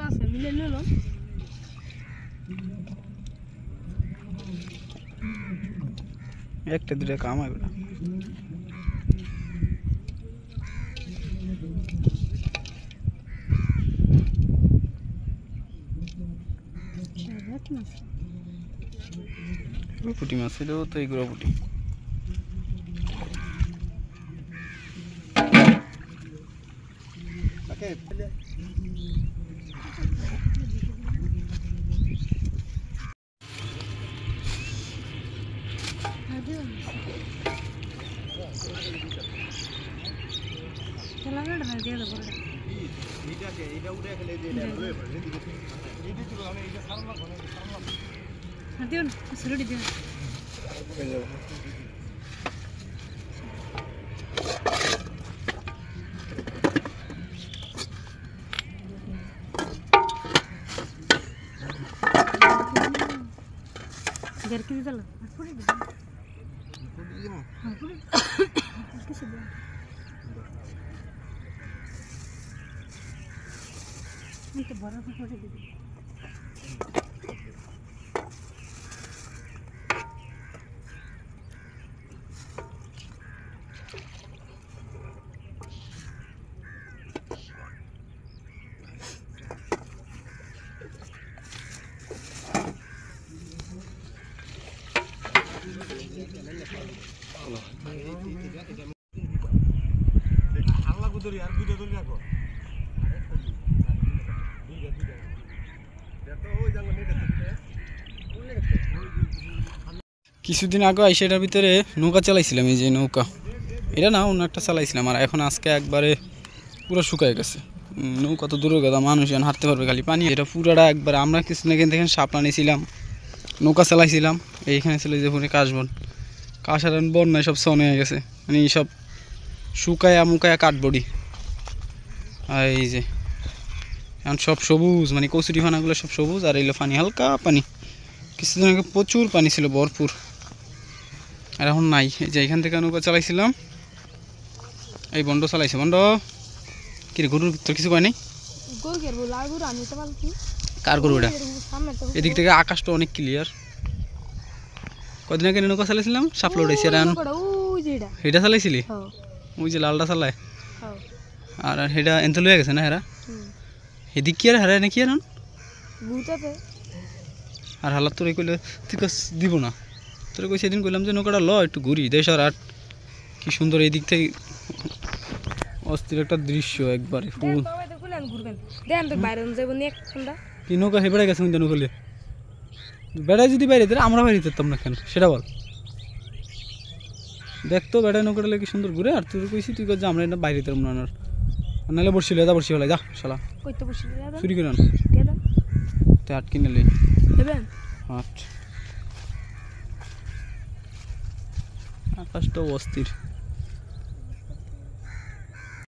আছে মিলে নিল একটা দুটো কাম হবে না পুঁটি মাছ এটাও তো এইগুলো পুঁটি কিছুদিন আগে আইসে এটার ভিতরে নৌকা চালাইছিলাম এই যে নৌকা এটা না অন্য একটা চালাইছিলাম আর এখন আজকে একবারে পুরো শুকায় গেছে নৌকা তো দূরের কথা মানুষ এখন হাঁটতে পারবে খালি পানি এটা পুরাটা একবারে আমরা কিছুদিন এখান থেকে সাপলা নিয়েছিলাম নৌকা চালাইছিলাম এইখানে ছিল যে পুরো কাশবন কাশ আর বন্যায় সব সনে হয়ে গেছে মানে সব শুকায়া মুকায়া কাঠবডি আর এই যে এখন সব সবুজ মানে কচুরি ফানাগুলো সব সবুজ আর এইগুলো পানি হালকা পানি কিছুদিন আগে প্রচুর পানি ছিল ভরপুর আর এখন নাই এই যে এখান থেকে নৌকা চালাইছিলাম এই বন্ড চালাইছে বন্ড কি রে গরুর তোর কিছু কয় নাই কার গরু এটা এদিক থেকে আকাশটা অনেক ক্লিয়ার কদিন আগে নৌকা চালাইছিলাম সাপলা উঠাইছি এটা চালাইছিলি ওই যে লালটা চালায় আর সেটা এনতে লয়ে গেছে না হেরা এদিক কি আর হেরা নাকি আর আর হালাত তোর কইলে তুই দিব না তোর কই সেদিন কইলাম যে নৌকাটা ল একটু ঘুরি দেশার আট কি সুন্দর এই দিক থেকে অস্থির একটা দৃশ্য একবারে ফুল কি নৌকা হে বেড়ে গেছে নৌকলে বেড়ায় যদি বাইরে দিলে আমরা বাইরে যেতাম না কেন সেটা বল দেখতো বেড়ায় নৌকাটা কি সুন্দর ঘুরে আর তুই কইছি তুই যে আমরা এটা বাইরে যেতাম না নাহলে বসছিল যা বসি হলে যা শালা চুরি করে তে আটকে নিলে আকাশটাও অস্থির।